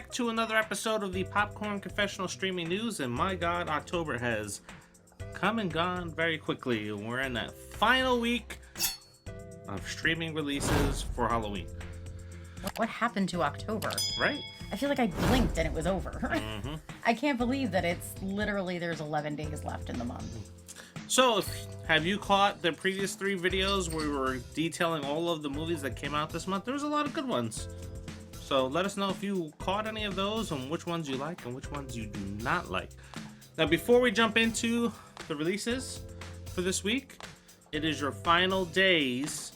back to another episode of the Popcorn Confessional Streaming News, and my god, October has come and gone very quickly. We're in that final week of streaming releases for Halloween. What happened to October? Right? I feel like I blinked and it was over. I can't believe that it's literally, there's 11 days left in the month. So, have you caught the previous 3 videos where we were detailing all of the movies that came out this month? There was a lot of good ones. So let us know if you caught any of those and which ones you like and which ones you do not like. Now, before we jump into the releases for this week, it is your final days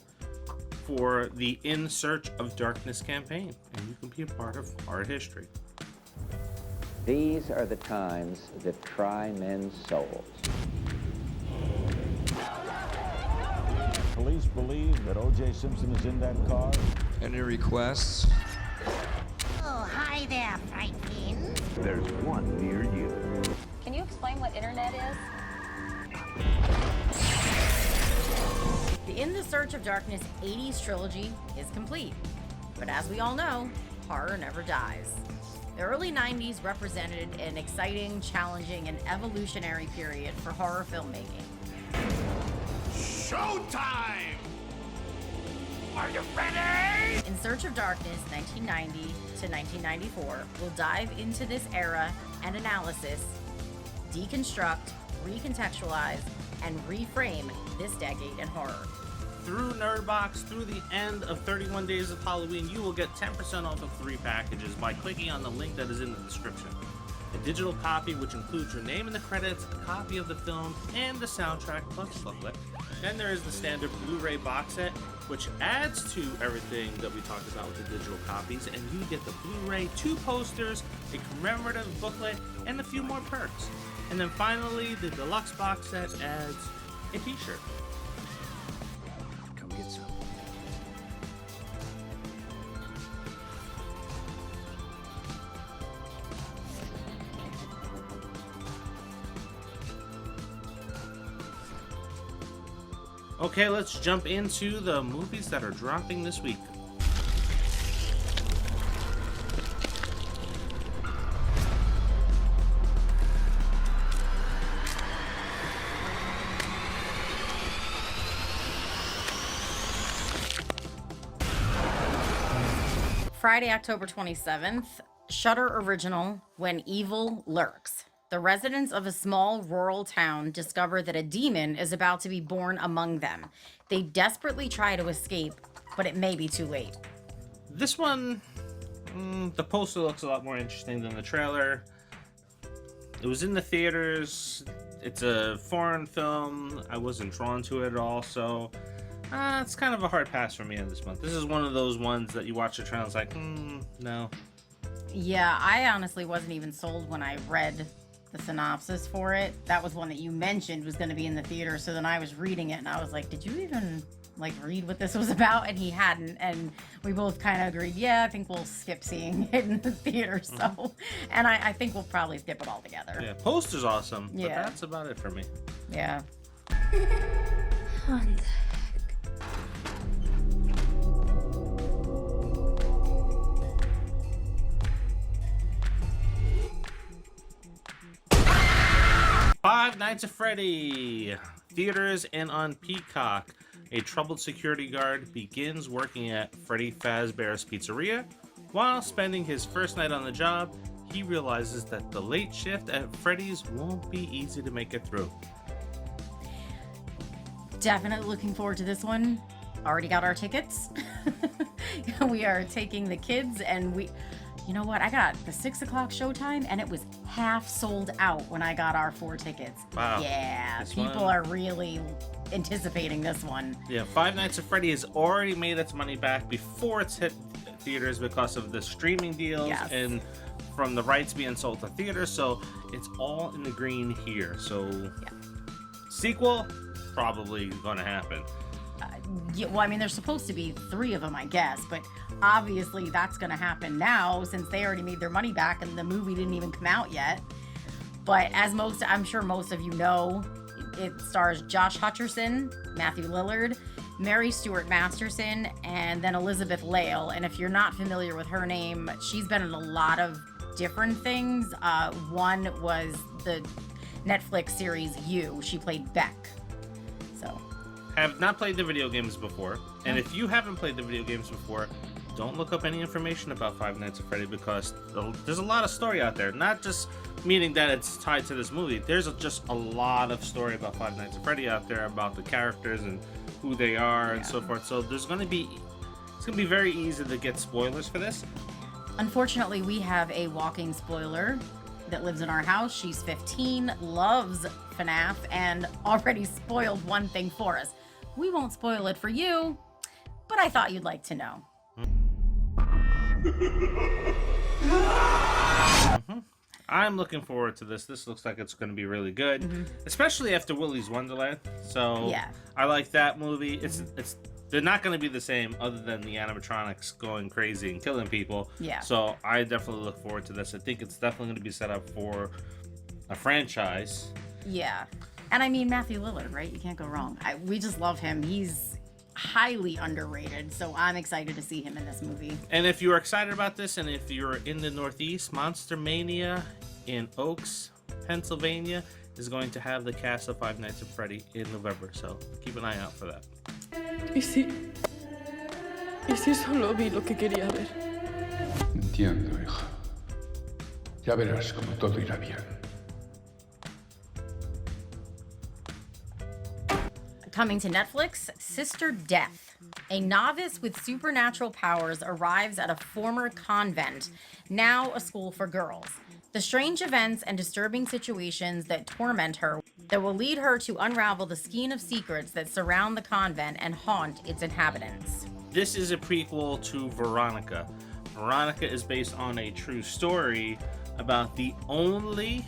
for the In Search of Darkness campaign, and you can be a part of art history. These are the times that try men's souls. Police believe that O.J. Simpson is in that car. Any requests? Oh, hi there, Franklin. There's one near you. Can you explain what internet is? The In the Search of Darkness 80s trilogy is complete. But as we all know, horror never dies. The early 90s represented an exciting, challenging, and evolutionary period for horror filmmaking. Showtime! Are you ready? In Search of Darkness 1990 to 1994 will dive into this era and analysis, deconstruct, recontextualize, and reframe this decade in horror. Through Nerdbox, through the end of 31 Days of Halloween, you will get 10% off of 3 packages by clicking on the link that is in the description. A digital copy, which includes your name in the credits, a copy of the film, and the soundtrack plus booklet. Then there is the standard Blu-ray box set, which adds to everything that we talked about with the digital copies, and you get the Blu-ray, 2 posters, a commemorative booklet, and a few more perks. And then finally, the deluxe box set adds a t-shirt. Come get some. Okay, let's jump into the movies that are dropping this week. Friday, October 27th, Shudder original, When Evil Lurks. The residents of a small rural town discover that a demon is about to be born among them. They desperately try to escape, but it may be too late. This one, the poster looks a lot more interesting than the trailer. It was in the theaters. It's a foreign film. I wasn't drawn to it at all, so it's kind of a hard pass for me in this month. This is one of those ones that you watch the trailer and it's like, no. Yeah, I honestly wasn't even sold when I read the synopsis for it. That was one that you mentioned was going to be in the theater, so then I was reading it and I was like, did you even read what this was about? And he hadn't, and we both kind of agreed, yeah, I think we'll skip seeing it in the theater. So and I think we'll probably skip it all together. Yeah, poster's awesome, but Yeah. that's about it for me. Yeah. Five Nights at Freddy. Theaters and on Peacock. A troubled security guard begins working at Freddy Fazbear's Pizzeria. While spending his first night on the job, he realizes that the late shift at Freddy's won't be easy to make it through. Definitely looking forward to this one. Already got our tickets. We are taking the kids, and you know what? I got the 6 o'clock showtime, and it was half sold out when I got our 4 tickets. Wow. Yeah, This people one- are really anticipating this one. Yeah, Five Nights at Freddy has already made its money back before it's hit theaters because of the streaming deals Yes. and from the rights being sold to theaters, so it's all in the green here. So, Yeah. Sequel, probably gonna happen. Yeah, well, I mean, there's supposed to be 3 of them, I guess, but obviously that's going to happen now since they already made their money back and the movie didn't even come out yet. But as I'm sure most of you know, it stars Josh Hutcherson, Matthew Lillard, Mary Stuart Masterson, and then Elizabeth Lale. And if you're not familiar with her name, she's been in a lot of different things. One was the Netflix series You. She played Beck. So, have not played the video games before, and if you haven't played the video games before, don't look up any information about Five Nights at Freddy, because there's a lot of story out there. Not just meaning that it's tied to this movie. There's just a lot of story about Five Nights at Freddy out there, about the characters and who they are and so forth. So it's gonna be very easy to get spoilers for this. Unfortunately, we have a walking spoiler that lives in our house. She's 15, loves FNAF, and already spoiled one thing for us. We won't spoil it for you, but I thought you'd like to know. I'm looking forward to this. This looks like it's going to be really good, especially after Willy's Wonderland. So Yeah. I like that movie. They're not going to be the same other than the animatronics going crazy and killing people. Yeah. So I definitely look forward to this. I think it's definitely going to be set up for a franchise. Yeah. And I mean, Matthew Lillard, right? You can't go wrong. We just love him. He's highly underrated, so I'm excited to see him in this movie. And if you're excited about this, and if you're in the Northeast, Monster Mania in Oaks, Pennsylvania is going to have the cast of Five Nights at Freddy in November, so keep an eye out for that. ¿Y si solo vi lo que quería ver? Entiendo, hija. Ya verás como todo irá bien. Coming to Netflix, Sister Death. A novice with supernatural powers arrives at a former convent, now a school for girls. The strange events and disturbing situations that torment her that will lead her to unravel the skein of secrets that surround the convent and haunt its inhabitants. This is a prequel to Veronica. Veronica is based on a true story about the only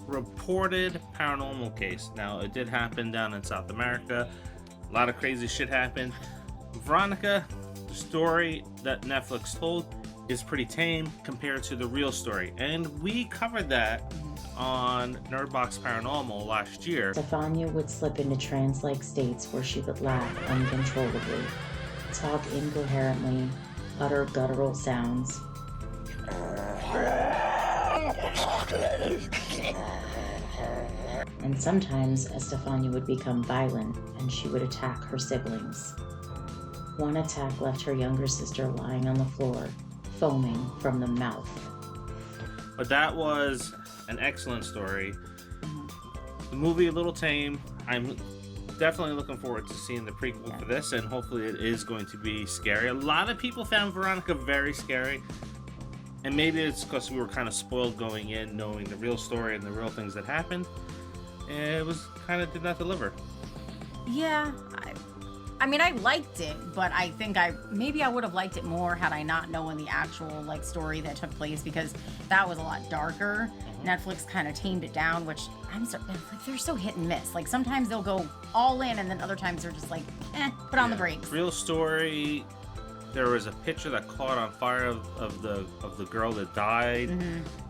reported paranormal case. Now, it did happen down in South America. A lot of crazy shit happened. Veronica, the story that Netflix told, is pretty tame compared to the real story. And we covered that on Nerdbox Paranormal last year. Stefania would slip into trance-like states where she would laugh uncontrollably, talk incoherently, utter guttural sounds. And sometimes Estefania would become violent and she would attack her siblings. One attack left her younger sister lying on the floor, foaming from the mouth. But that was an excellent story. The movie a little tame. I'm definitely looking forward to seeing the prequel for this, and hopefully it is going to be scary. A lot of people found Veronica very scary, and maybe it's because we were kind of spoiled going in, knowing the real story and the real things that happened. And it was kind of did not deliver. Yeah, I mean, I liked it, but I think maybe I would have liked it more had I not known the actual story that took place, because that was a lot darker. Netflix kind of tamed it down, which they're so hit and miss. Like, sometimes they'll go all in, and then other times they're just like, put on the brakes. Real story. There was a picture that caught on fire of the girl that died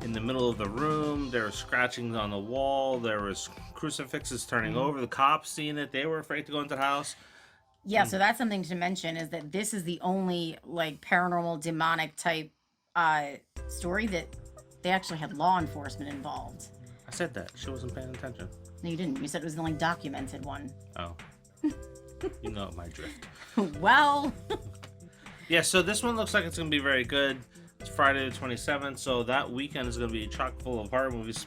in the middle of the room. There were scratchings on the wall. There was crucifixes turning over. The cops seeing it. They were afraid to go into the house. Yeah, so that's something to mention, is that this is the only paranormal demonic type story that they actually had law enforcement involved. I said that. She wasn't paying attention. No, you didn't. You said it was the only documented one. Oh. You know my drift. Well. Yeah, so this one looks like it's going to be very good. It's Friday the 27th, so that weekend is going to be chock full of horror movies.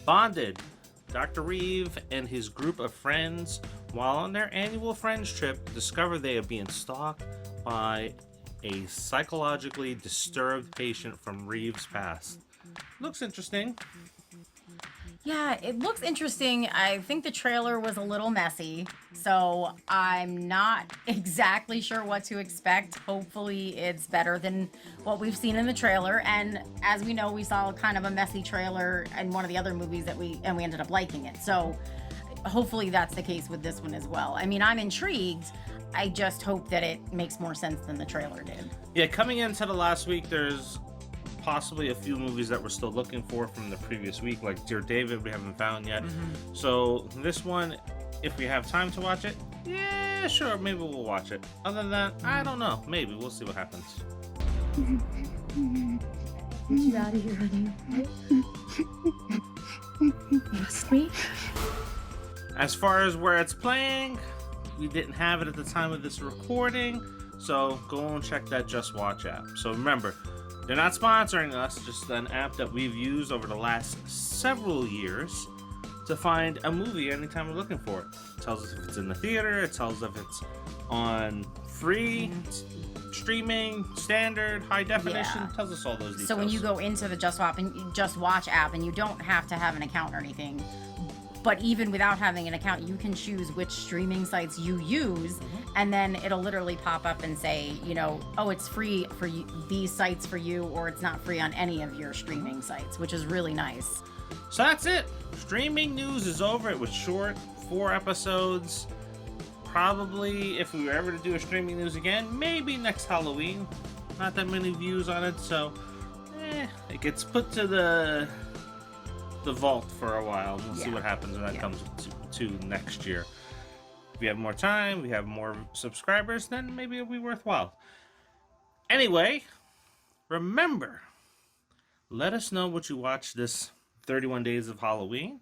Bonded. Dr. Reeve and his group of friends, while on their annual friends trip, discover they are being stalked by a psychologically disturbed patient from Reeve's past. Looks interesting. Yeah, it looks interesting. I think the trailer was a little messy, so I'm not exactly sure what to expect. Hopefully it's better than what we've seen in the trailer. And as we know, we saw kind of a messy trailer in one of the other movies that we ended up liking it. So hopefully that's the case with this one as well. I mean, I'm intrigued. I just hope that it makes more sense than the trailer did. Yeah, coming into the last week, there's possibly a few movies that we're still looking for from the previous week, like Dear David, we haven't found yet. So this one, if we have time to watch it, yeah, sure, maybe we'll watch it. Other than that, I don't know. Maybe we'll see what happens. Get you out of here, honey. Trust me. As far as where it's playing, we didn't have it at the time of this recording, so go and check that Just Watch app. So remember, they're not sponsoring us, just an app that we've used over the last several years to find a movie anytime we're looking for it. It tells us if it's in the theater, it tells us if it's on free, streaming, standard, high definition, it tells us all those details. So when you go into the Just Watch app, and you don't have to have an account or anything, but even without having an account, you can choose which streaming sites you use, and then it'll literally pop up and say, you know, oh, it's free for you, these sites for you, or it's not free on any of your streaming sites, which is really nice. So that's it. Streaming news is over. It was short, 4 episodes. Probably, if we were ever to do a streaming news again, maybe next Halloween. Not that many views on it, so it gets put to the vault for a while. We'll see what happens when that comes to next year. If we have more time, we have more subscribers, then maybe it'll be worthwhile. Anyway, remember, let us know what you watched this 31 Days of Halloween.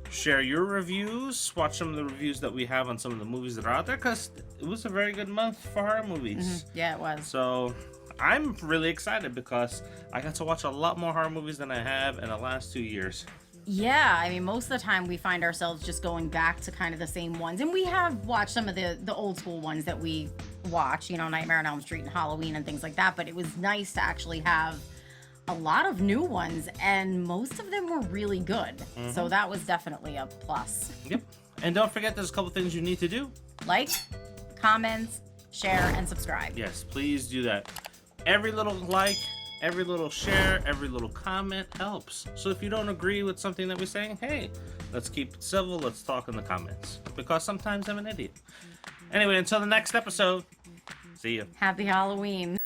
Share your reviews. Watch some of the reviews that we have on some of the movies that are out there, because it was a very good month for horror movies. Yeah, it was. So I'm really excited because I got to watch a lot more horror movies than I have in the last 2 years. Yeah, I mean, most of the time we find ourselves just going back to kind of the same ones. And we have watched some of the old school ones that we watch, you know, Nightmare on Elm Street and Halloween and things like that. But it was nice to actually have a lot of new ones, and most of them were really good. So that was definitely a plus. Yep. And don't forget, there's a couple things you need to do. Like, comments, share, and subscribe. Yes, please do that. Every little like, every little share, every little comment helps. So if you don't agree with something that we're saying, hey, let's keep it civil. Let's talk in the comments, because sometimes I'm an idiot. Anyway, until the next episode, see you. Happy Halloween.